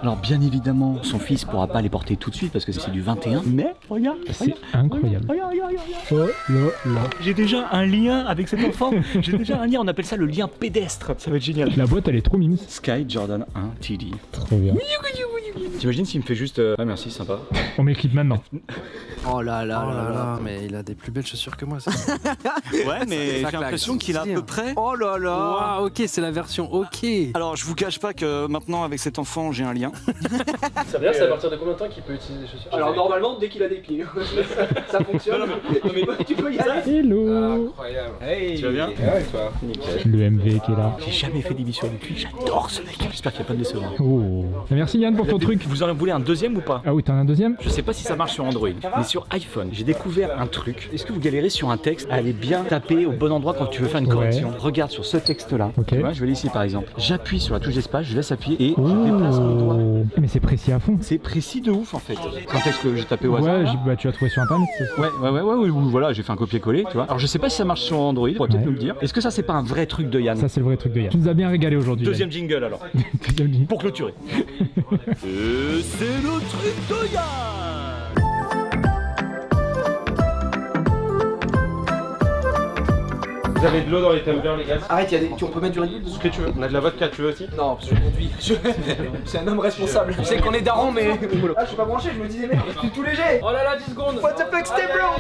Alors bien évidemment, son fils pourra pas les porter tout de suite parce que c'est du 21. Mais regarde, C'est incroyable. regarde. Oh là là. J'ai déjà un lien avec cet enfant. J'ai déjà un lien, on appelle ça le lien pédestre. Ça va être génial. La boîte elle est trop mimes. Sky Jordan 1 TD. Trop bien. T'imagines s'il me fait juste ah merci, sympa. On met le clip maintenant. Oh là là, mais il a des plus belles chaussures que moi. Ça. Ouais, mais j'ai l'impression qu'il a à peu près. Oh là là. Waouh, ok, c'est la version ok. Alors je vous cache pas que maintenant avec cet enfant j'ai un lien. Ça veut dire c'est à partir de combien de temps qu'il peut utiliser les chaussures? Alors normalement dès qu'il a des pieds, ça fonctionne. Tu peux y aller. Hello. Incroyable. Hey. Tu vas bien? Ouais, toi. Nickel. Le MV qui est là. J'ai jamais fait d'émission avec lui, j'adore ce mec. J'espère qu'il n'y a pas de décevant. Oh. Merci Yann pour ton truc. Vous en voulez un deuxième ou pas? Ah oui, t'en as un deuxième? Je sais pas si ça marche sur Android, mais sur iPhone, j'ai découvert un truc. Est-ce que vous galérez sur un texte à aller bien taper au bon endroit quand tu veux faire une correction? Regarde sur ce texte-là. Ok. Tu vois, je vais aller ici par exemple. J'appuie sur la touche d'espace, je laisse appuyer et je déplace mon doigt. Mais c'est précis à fond. C'est précis de ouf en fait. C'est un texte que j'ai tapé au hasard. Ouais, bah, tu l'as trouvé sur internet. Ouais, voilà, j'ai fait un copier-coller, tu vois. Alors je sais pas si ça marche sur Android, on pourrait peut-être nous le dire. Est-ce que ça c'est pas un vrai truc de Yann? Ça c'est le vrai truc de Yann. Tu nous as bien régalé aujourd'hui. Deuxième jingle alors. Deuxième jingle. Pour clôturer. Et c'est le truc de Yann. Vous avez de l'eau dans les tumblers, les gars? Arrête, on peut mettre du Red Bull dessus. Ce que tu veux. On a de la vodka, tu veux aussi? Non, parce que je conduis. C'est un homme responsable. Je sais qu'on est daron, mais. Ah, je suis pas branché, je me disais, merde, je suis tout léger. Oh là là, 10 secondes. What the fuck, stay blanc.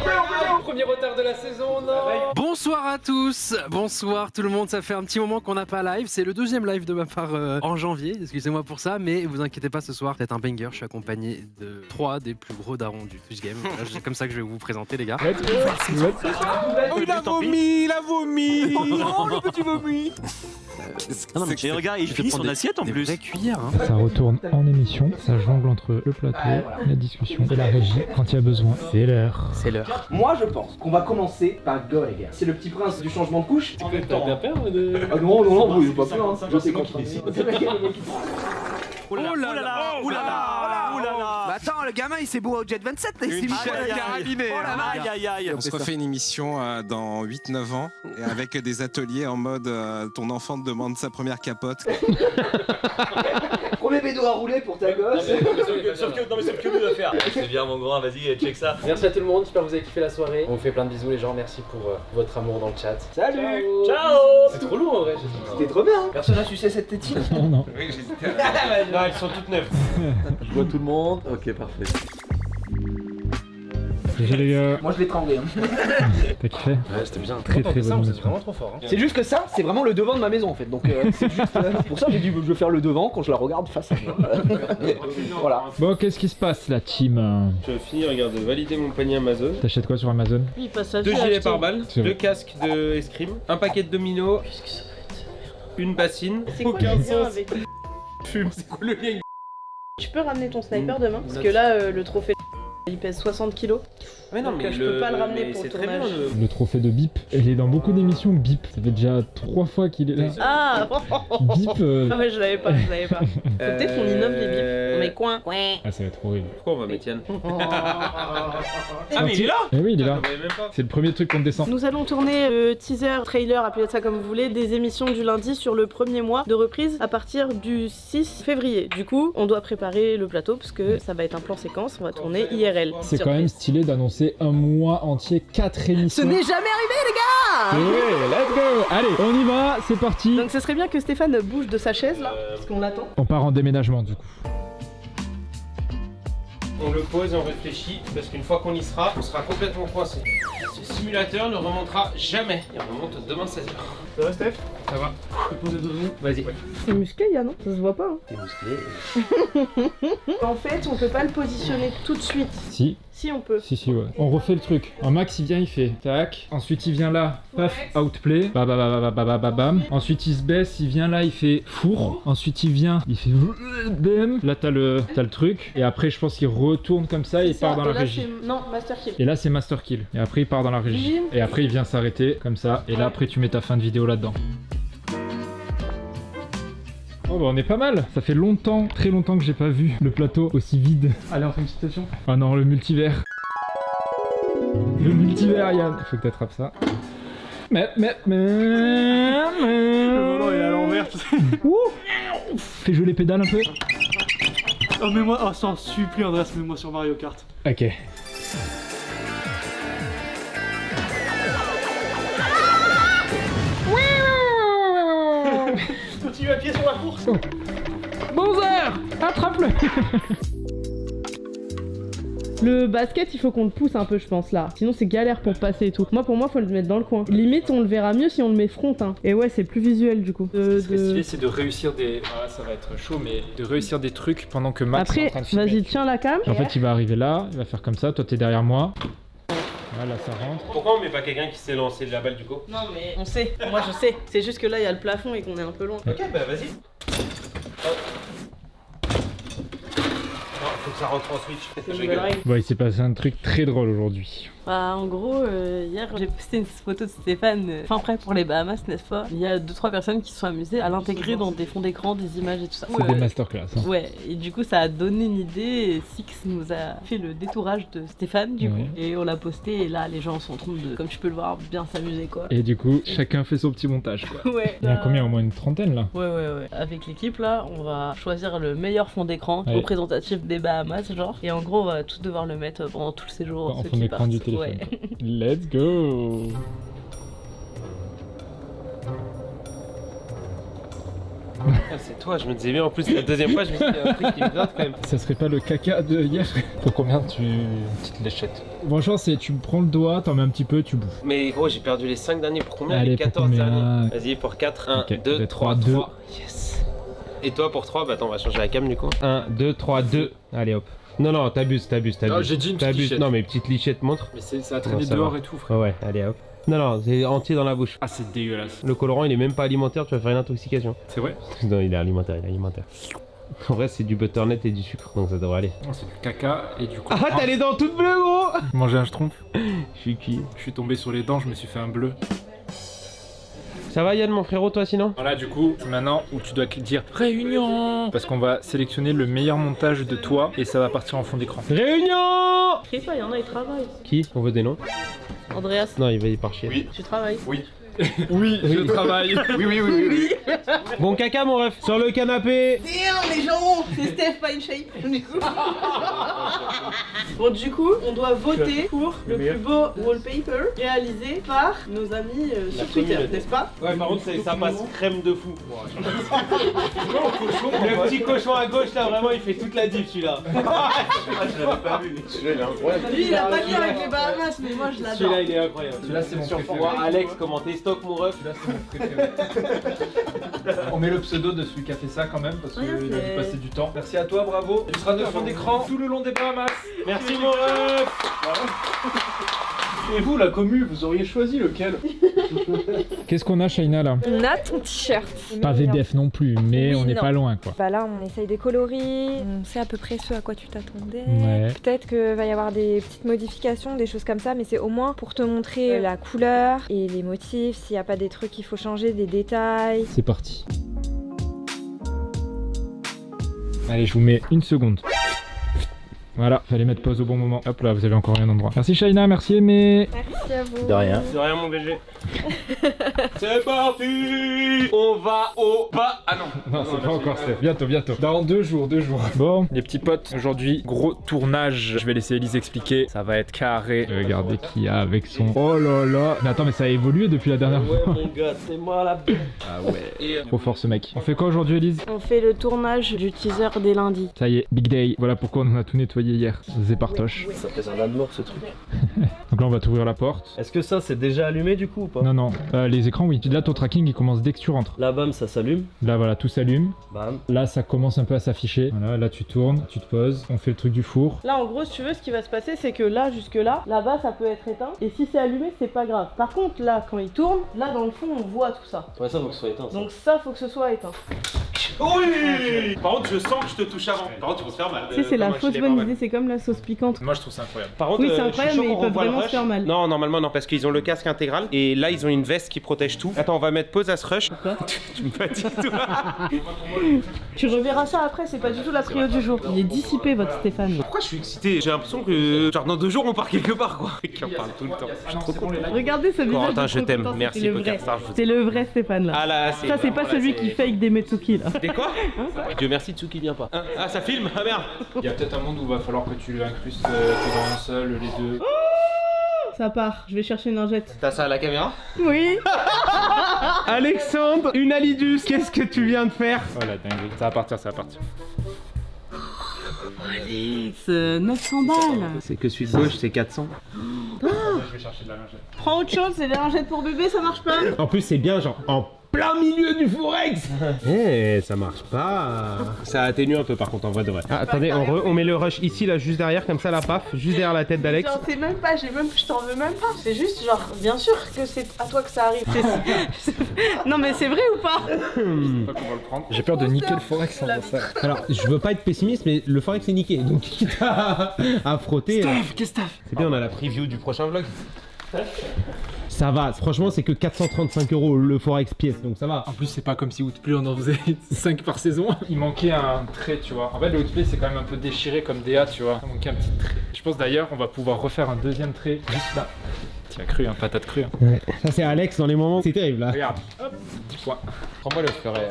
Premier retard de la saison, non. Bonsoir à tous, bonsoir tout le monde, ça fait un petit moment qu'on n'a pas live, c'est le deuxième live de ma part en janvier, excusez-moi pour ça, mais vous inquiétez pas, ce soir, c'est un banger, je suis accompagné de 3 des plus gros darons du Twitch Game, c'est comme ça que je vais vous présenter les gars. Oh, il a vomi. Oh non, le petit vomi. Et regarde, il finit son assiette en plus. Cuillère, hein. Ça retourne en émission, ça jongle entre le plateau, la discussion et la régie quand il y a besoin. C'est l'heure. C'est l'heure. Moi, je pense qu'on va commencer par Go, les gars. C'est le petit prince du changement de couche. T'as bien peur de... Ah non, vous pas peur, hein. Je sais quand il décide. Oh là là. Bah attends, le gamin il s'est beau au Jet 27, il s'est mis carabiné. On se refait une émission dans 8-9 ans et avec des ateliers en mode ton enfant te demande sa première capote. Premier bédo à rouler pour ta gosse. Sauf que lui va faire. C'est bien mon grand, vas-y, check ça. Merci à tout le monde, j'espère que vous avez kiffé la soirée. On vous fait plein de bisous les gens, merci pour votre amour dans le chat. Salut. Ciao. C'est trop lourd en vrai. C'était trop bien. Personne n'a sucé cette tétine. Non. Oui, j'hésitais Non, elles sont toutes neuves. Je vois tout le monde. Ok, parfait. GG les gars. Moi je l'ai tremblé. Hein. T'as kiffé? Ouais, c'était bien. Très bonne c'est émission. vraiment trop fort. Hein. C'est juste que ça, c'est vraiment le devant de ma maison en fait. Donc c'est juste pour ça que j'ai dit je veux faire le devant quand je la regarde face à moi. Voilà. Bon, qu'est-ce qui se passe la team? Je finis, regarde, de valider mon panier Amazon. T'achètes quoi sur Amazon? Lui, il passe sa 2 vie à gilets acheter. par balle, C'est 2 vrai. casques de escrime, un paquet de dominos, une bassine. C'est quoi le lien avec... Fume, c'est quoi le lien? Tu peux ramener ton sniper demain? Parce que là, le trophée, il pèse 60 kilos. Mais non, Donc, mais je peux pas le ramener pour le tournage. Le trophée de Bip. Il est dans beaucoup d'émissions Bip. Ça fait déjà 3 fois qu'il est là. Ah Bip. Ah ouais, je l'avais pas. Faut peut-être qu'on innove les bips. On met coin. Ah, ça va être horrible. Pourquoi on va mettre Yann? Ah, mais il est là! Eh oui, il est là. Ah, mais même pas. C'est le premier truc qu'on descend. Nous allons tourner teaser, trailer, appelez ça comme vous voulez, des émissions du lundi sur le premier mois de reprise à partir du 6 février. Du coup, on doit préparer le plateau parce que ça va être un plan séquence, on va tourner IRL. C'est quand même stylé d'annoncer un mois entier 4 émissions. Ce n'est jamais arrivé les gars! Ouais, let's go! Allez, on y va, c'est parti! Donc ce serait bien que Stéphane bouge de sa chaise là, parce qu'on l'attend. On part en déménagement du coup. On le pose et on réfléchit, parce qu'une fois qu'on y sera, on sera complètement coincé. Ce simulateur ne remontera jamais. Il remonte demain 16h. Ça va, Steph? Ça va. Je peux poser 2 secondes? Vas-y. C'est musclé, Yann, non? Ça se voit pas. Hein. T'es musclé. En fait, on peut pas le positionner tout de suite. Si. Si, on peut. Si, ouais. On refait le truc. Un Max, il vient, il fait tac. Ensuite, il vient là, paf, outplay. Bam. Ensuite, il se baisse, il vient là, il fait four. Ensuite, il vient, il fait bam. Là, t'as le truc. Et après, je pense qu'il retourne comme ça et il part dans la régie. Non, Master Kill. Et là, c'est Master Kill. Et après, il part dans la régie. Et après, il vient s'arrêter comme ça. Et là, après, tu mets ta fin de vidéo là-dedans. Oh bah on est pas mal. Ça fait longtemps, très longtemps que j'ai pas vu le plateau aussi vide. Allez, on fait une petite station. Ah non, le multivers. Le multivers, Yann. Faut que t'attrapes ça. Le volant il est à l'envers, tu sais. Fais jouer les pédales un peu. Oh mets-moi, oh s'en supplie Andreas, mets-moi sur Mario Kart. Ok. Continue à pied sur la course. Bowser, attrape-le. Le basket, il faut qu'on le pousse un peu, je pense, là. Sinon, c'est galère pour passer et tout. Pour moi, faut le mettre dans le coin. Limite, on le verra mieux si on le met front, hein. Et ouais, c'est plus visuel, du coup. Ce qui est stylé, c'est de réussir des... Voilà, ça va être chaud, mais de réussir des trucs pendant que Max est en train de filmer. Vas-y, tiens la cam. En fait, il va arriver là, il va faire comme ça, toi t'es derrière moi. Voilà, ça rentre. Pourquoi on met pas quelqu'un qui sait lancer de la balle du coup? Non, mais on sait. Moi, je sais. C'est juste que là, il y a le plafond et qu'on est un peu loin. Ok, bah vas-y. Faut que ça rentre en switch. Bon, il s'est passé un truc très drôle aujourd'hui. Bah, en gros, hier, j'ai posté une photo de Stéphane, fin prêt pour les Bahamas, n'est-ce pas? Il y a 2-3 personnes qui se sont amusées à l'intégrer dans des fonds d'écran, des images et tout ça. C'est des masterclass. Hein. Ouais, et du coup, ça a donné une idée. Et Six nous a fait le détourage de Stéphane, du coup. Et on l'a posté, et là, les gens sont en train de, comme tu peux le voir, bien s'amuser, quoi. Et du coup, chacun fait son petit montage, quoi. Ouais. Il y a combien? Au moins une trentaine, là? Ouais. Avec l'équipe, là, on va choisir le meilleur fond d'écran représentatif des Bahamas, genre. Et en gros, on va tous devoir le mettre pendant tout le séjour. En fond d'écran du téléphone. Ouais. Let's go! C'est toi, je me disais bien en plus la deuxième fois, je me suis dit un truc qui me gratte quand même. Ça serait pas le caca de hier? Pour combien tu... Petite léchette. Franchement, c'est tu prends le doigt, t'en mets un petit peu, tu bouffes. Mais gros, j'ai perdu les 5 derniers pour combien? Allez, les 14 pour combien? derniers. Vas-y, pour 4, 1, 2, 3, 2. Yes. Et toi pour 3, bah attends, on va changer la cam du coup. 1, 2, 3, 2. Allez hop. Non, t'abuses. Non, j'ai dit une petite lichette. Non, mais petite lichette montre. Mais ça a traîné dehors et tout, frère. Ouais, allez hop. Non, c'est entier dans la bouche. Ah, c'est dégueulasse. Le colorant, il est même pas alimentaire, tu vas faire une intoxication. C'est vrai? Non, il est alimentaire. En vrai, c'est du butternut et du sucre, donc ça devrait aller. Oh, c'est du caca et du coup. Ah, t'as les dents toutes bleues, gros! Manger un schtroumpf. Je suis qui? Je suis tombé sur les dents, je me suis fait un bleu. Ça va Yann, mon frérot, toi sinon? Voilà, du coup, c'est maintenant où tu dois dire réunion, parce qu'on va sélectionner le meilleur montage de toi et ça va partir en fond d'écran. Réunion! Je sais pas, il y en a, ils travaillent. Qui? On veut des noms? Andreas. Non, il va y par chier. Oui. Tu travailles? Oui. Oui, je travaille. Oui. Bon caca, mon ref, sur le canapé. Damn, les gens, c'est Steph, pas une shape. Du coup. Bon, du coup, on doit voter pour le plus beau wallpaper réalisé par nos amis sur Twitter, n'est-ce pas? Ouais, par contre, ça passe crème de fou. Le petit cochon à gauche, là, vraiment, il fait toute la diff, celui-là. Je l'avais pas vu. Celui-là, il est incroyable. Lui, il a pas dit avec les Bahamas, mais moi, je l'adore. Celui-là, il est incroyable. Celui-là, c'est mon préféré. Alex, comment t'es stock, mon ref? Celui-là, c'est mon préféré. On met le pseudo de celui qui a fait ça quand même, parce qu'il a dû passer du temps. Merci à toi, bravo. Tu seras de fond d'écran tout le long des Bahamas. Merci, mon ref. Et vous, la commu, vous auriez choisi lequel? Qu'est-ce qu'on a, Shaina, là? On a ton t-shirt. Pas VDF non plus, mais Oui, on n'est non. pas loin, quoi. Bah là, on essaye des coloris, on sait à peu près ce à quoi tu t'attendais. Ouais. Peut-être qu'il va y avoir des petites modifications, des choses comme ça, mais c'est au moins pour te montrer la couleur et les motifs, s'il n'y a pas des trucs qu'il faut changer, des détails. C'est parti. Allez, je vous mets une seconde. Voilà, fallait mettre pause au bon moment. Hop là, vous avez encore rien d'endroit. Merci Shaina, merci Aimé. Merci à vous. De rien. De rien, mon BG. C'est parti. On va au bas. Ah non. Non, c'est pas encore ça. Bientôt. Dans 2 jours. Bon, les petits potes, aujourd'hui, gros tournage. Je vais laisser Elise expliquer. Ça va être carré. Regardez qui y a avec son... Oh là là. Mais attends, mais ça a évolué depuis la dernière fois. Ouais, mon gars, c'est moi la bête. Ah ouais. Trop fort ce mec. On fait quoi aujourd'hui, Elise? On fait le tournage du teaser des lundis. Ça y est, big day. Voilà pourquoi on en a tout nettoyé hier. Zépartoche. Ça pèse un âne mort ce truc. Donc là, on va t'ouvrir la porte. Est-ce que ça c'est déjà allumé du coup ou pas? Non. Les écrans, oui. Là, ton tracking, il commence dès que tu rentres. Là, bam, ça s'allume. Là, voilà, tout s'allume. Bam. Là, ça commence un peu à s'afficher. Voilà, là, tu tournes, tu te poses. On fait le truc du four. Là, en gros, si tu veux, ce qui va se passer, c'est que là, jusque là, là-bas, ça peut être éteint. Et si c'est allumé, c'est pas grave. Par contre, là, quand il tourne, là, dans le fond, on voit tout ça. Ouais, ça faut que ce soit éteint. Ça. Donc ça, faut que ce soit éteint. Oui. Par contre, je sens que je te touche avant. Par contre, tu vas se faire mal. Tu sais, c'est la fausse bonne idée, c'est comme la sauce piquante. Moi, je trouve ça incroyable. Par contre, oui, c'est incroyable, mais ils peuvent vraiment se faire mal. Non, normalement, non, parce qu'ils ont le casque intégral et là, ils ont une veste qui protège tout. Attends, on va mettre pause à ce rush. Pourquoi? Tu me fatigues, toi. Tu reverras ça après, c'est pas du tout la trio du jour. Il est dissipé, votre Stéphane. Pourquoi je suis excité? J'ai l'impression que, genre, dans 2 jours, on part quelque part, quoi. Qui en parle tout le temps. Je suis trop content. Regardez ce visage. Corentin, de je t'aime. content, Merci, c'est le Poker vrai. Star. C'est le vrai Stéphane là. Ah là, ça, c'est pas celui qui fake des Metsuki là. Des quoi? Dieu merci, Tsuki vient pas. Ah, ça filme? Ah merde! Il y a peut-être un monde où il va falloir que tu incrustes que dans un seul, les deux. Ça part, je vais chercher une lingette. T'as ça à la caméra? Oui. Alexandre, une Alidus, qu'est-ce que tu viens de faire? Oh la dinguerie, ça va partir, ça va partir. Alex, 900 balles. C'est que celui de gauche, c'est 400. Je vais chercher de la lingette. Prends autre chose, c'est des lingettes pour bébé, ça marche pas. En plus, c'est bien genre en plein milieu du forex. Eh, ça marche pas. Ça atténue un peu par contre en vrai de vrai. Ah, attendez, on met le rush ici là, juste derrière, comme ça la paf, juste derrière la tête d'Alex. Genre c'est même pas, je t'en veux même pas. C'est juste genre, bien sûr que c'est à toi que ça arrive. Non mais c'est vrai ou pas? Pas qu'on va le prendre. J'ai peur de niquer le forex en ça. Alors, je veux pas être pessimiste, mais le forex est niqué, donc quitte à frotter. Qu'est-ce que t'as? C'est bien, on a la preview du prochain vlog. Ça va, franchement c'est que 435 € le forex pièce, donc ça va. En plus c'est pas comme si Outplay on en faisait 5 par saison. Il manquait un trait, tu vois. En fait le Outplay c'est quand même un peu déchiré comme DA, tu vois. Il manquait un petit trait. Je pense d'ailleurs on va pouvoir refaire un deuxième trait juste là. Tu as cru, hein, patate crue. Hein. Ouais. Ça c'est Alex dans les moments, c'est terrible là. Regarde, hop, 10 points. Prends-moi le fleuret,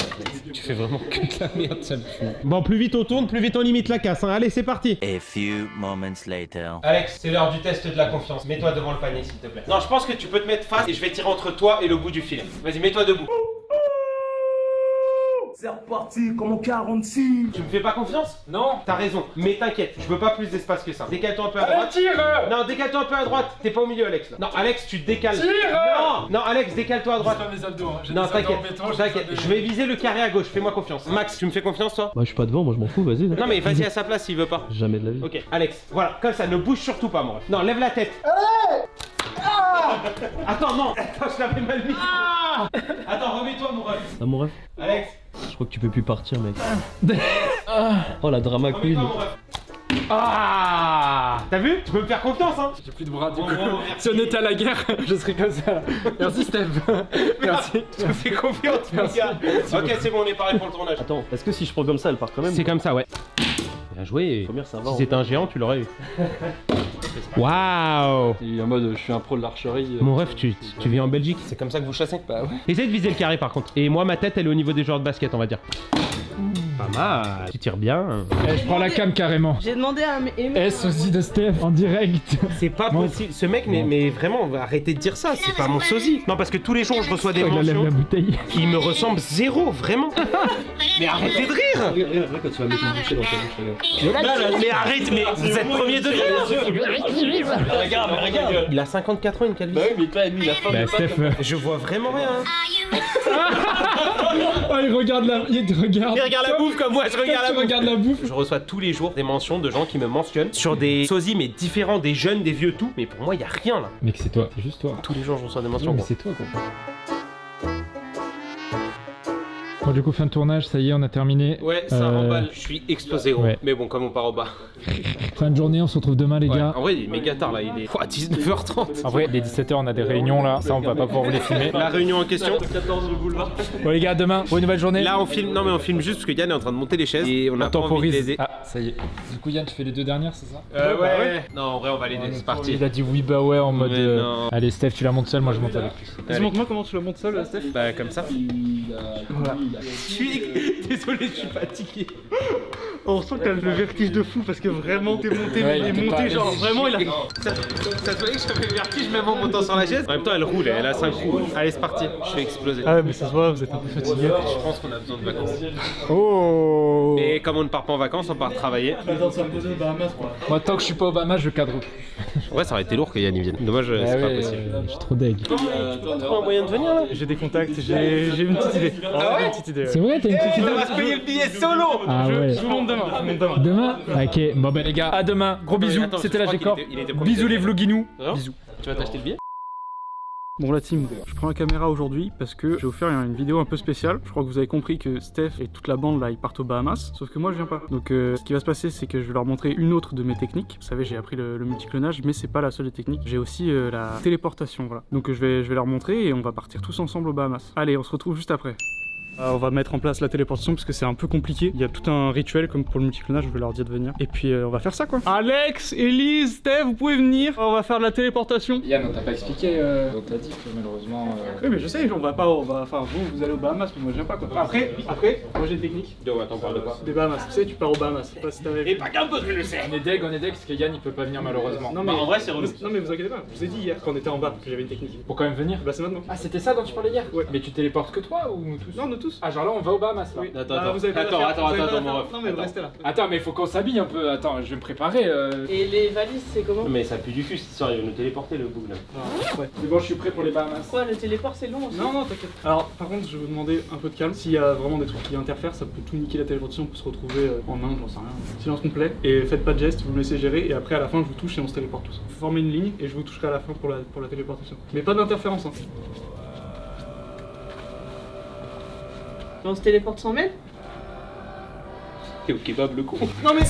tu fais vraiment que de la merde, ça me pue. Bon, plus vite on tourne, plus vite on limite la casse, hein. Allez c'est parti. A few moments later. Alex, c'est l'heure du test de la confiance. Mets-toi devant le panier s'il te plaît. Non, je pense que tu peux te mettre face et je vais tirer entre toi et le bout du fil. Vas-y, mets-toi debout. C'est reparti comme en 46. Tu me fais pas confiance? Non. T'as raison, mais t'inquiète, je veux pas plus d'espace que ça. Décale-toi un peu à droite. Tire. Non, décale-toi un peu à droite. T'es pas au milieu, Alex. Là. Non, Alex, tu te décales. Tire. Non, Alex, décale-toi à droite. C'est pas mes abdos, hein. Non, t'inquiète. Je vais viser le carré à gauche. Fais-moi confiance. Max, tu me fais confiance, toi? Bah, je suis pas devant, moi je m'en fous, vas-y. Non, mais vas-y à sa place s'il veut pas. Jamais de la vie. Ok, Alex, voilà, comme ça, ne bouge surtout pas, mon ref. Non, lève la tête. Attends, non. Attends, je l'avais mal mis. Attends, remets-toi, mon ref. Ah, mon ref? Alex. Je crois que tu peux plus partir, mec. Oh la drama queen. Ah! T'as vu? Tu peux me faire confiance, hein? J'ai plus de bras du coup. Si on était à la guerre, je serais comme ça. Merci Steph. Merci. Je te fais confiance, mon gars. Ok, c'est bon, on est paré pour le tournage. Attends, est-ce que si je prends comme ça, elle part quand même? C'est comme ça, ouais. Bien joué. Première, ça va. Si c'était un géant, tu l'aurais eu. Waouh! En mode, je suis un pro de l'archerie. Mon ref, tu vis en Belgique? C'est comme ça que vous chassez? Bah ouais. Essaye de viser le carré par contre. Et moi, ma tête, elle est au niveau des joueurs de basket, on va dire. Pas mal. Tu tires bien. Eh, je prends la cam carrément. J'ai demandé à S aussi de Steph en direct. C'est pas possible. Ce mec, mais vraiment, on va arrêter de dire ça. C'est pas mon sosie. Non, parce que tous les jours, je reçois des mentions. Il enlève la bouteille. Il me ressemble zéro, vraiment. Mais arrêtez de rire. Regarde quand tu vas mettre une bouchée dans ta bouche. Mais arrête, mais vous êtes premier degré. Regarde. Il a 54 ans, une calvitie. Bah oui, mais toi, lui, il a faim. Bah Steph. Je vois vraiment rien. Oh, il regarde la. Il regarde. Il regarde la bouffe comme moi, je regarde la bouffe. Je reçois tous les jours des mentions de gens qui me mentionnent sur des sosies mais différents, des jeunes, des vieux, tout. Mais pour moi, il y a rien là. Mec, c'est toi, c'est juste toi. Tous les jours, je reçois des mentions. Mais c'est toi, quoi. Bon, du coup, fin de tournage, ça y est, on a terminé. Ouais, ça remballe. Je suis explosé, gros. Ouais. Mais bon, comme on part au bas. Fin de journée, on se retrouve demain, les gars. En vrai, il est méga tard là, il est 19h30. En vrai, les 17h, on a des réunions là. Ça, on va pas pouvoir vous les filmer. La réunion en question. 14 le boulevard. Bon, les gars, demain, bonne nouvelle journée. Là, on filme. Non, mais on filme juste parce que Yann est en train de monter les chaises et on a pas envie de temporise. l'aider. Ah, ça y est. Du coup, Yann, tu fais les deux dernières, c'est ça? Ouais. Non, en vrai, on va l'aider, c'est parti. Il a dit oui, bah ouais, en mode. non. Allez, Steph, tu la montes seule, moi je monte avec. Vas-y, montre-moi comment tu le montes seul, Steph. Bah, comme ça. Voilà. Désolé, je suis fatigué. On sent que t'as le vertige de fou parce que vraiment t'es monté, Ouais, il est il était monté pas- genre vraiment il a. Ça se voyait que j'avais le vertige même en montant sur la chaise. En même temps, elle roule, elle a 5 roues. Allez, c'est parti, je vais exploser. Ah ouais mais ça se voit, vous êtes un peu fatigué. Je pense qu'on a besoin de vacances. Oh. Et comme on ne part pas en vacances, on part travailler. T'as besoin de se reposer aux Bahamas quoi. Moi, tant que je suis pas au Bahamas, je cadre plus. Ouais, ça aurait été lourd que Yann y vienne. Dommage, c'est pas possible. Je suis trop deg. Tu peux trouver un moyen de venir là? J'ai des contacts, j'ai une petite idée. Ah ouais? Une petite idée. C'est vrai, t'as une petite idée? On va se payer le billet solo. Ah ouais. Je vous montre demain. Demain? Ok, bon bah les gars, à demain. Gros bisous, Attends, c'était je la crois G-Corp. qu'il était premier Bisous les degré. vloguinous. Vraiment? Bisous. Tu vas t'acheter le billet? Bon la team, je prends la caméra aujourd'hui parce que j'ai offert une vidéo un peu spéciale. Je crois que vous avez compris que Steph et toute la bande là ils partent aux Bahamas, sauf que moi je viens pas. Donc ce qui va se passer c'est que je vais leur montrer une autre de mes techniques. Vous savez j'ai appris le multiclonage mais c'est pas la seule des techniques. J'ai aussi la téléportation voilà. Donc je vais leur montrer et on va partir tous ensemble aux Bahamas. Allez on se retrouve juste après. On va mettre en place la téléportation parce que c'est un peu compliqué. Il y a tout un rituel comme pour le multiclonage, je vais leur dire de venir. Et puis on va faire ça quoi. Alex, Elise, Steph, vous pouvez venir. On va faire de la téléportation. Yann, on t'a pas expliqué, on t'a dit que malheureusement... Oui mais je sais, enfin vous allez aux Bahamas, mais moi je viens pas quoi. Après, moi j'ai une technique. Attends, parle de quoi? Des Bahamas, tu sais, tu pars aux Bahamas. Pas si t'avais... Et pas qu'un peu, je le sais. On est deg parce que Yann il peut pas venir malheureusement. Non mais en vrai c'est relou. Non mais vous inquiétez pas, je vous ai dit hier quand on était en bas que j'avais une technique. Pour quand même venir. Bah c'est maintenant. Ah c'était ça dont tu parlais hier? Ouais. Mais tu téléportes que toi ou nous tous? Non, nous tous. Ah genre là on va au Bahamas là. Oui. Attends, vous avez pas attends, mon ref. Non mais restez là. Attends mais faut qu'on s'habille un peu, attends je vais me préparer. Et les valises, c'est comment? Mais ça pue du cul cette histoire, il va nous téléporter le bout là. Ouais. C'est bon, je suis prêt pour les Bahamas. Quoi, le téléport c'est long aussi? Non, t'inquiète. Alors, par contre, je vais vous demander un peu de calme. S'il y a vraiment des trucs qui interfèrent, ça peut tout niquer la téléportation, on peut se retrouver en Inde, j'en sais rien. Silence complet, et faites pas de gestes, vous me laissez gérer, et après à la fin, je vous touche et on se téléporte tous. Vous formez une ligne, et je vous toucherai à la fin pour la téléportation. Mais pas d'interférence, hein. On se téléporte sans mail? T'es au kebab le con. Non mais...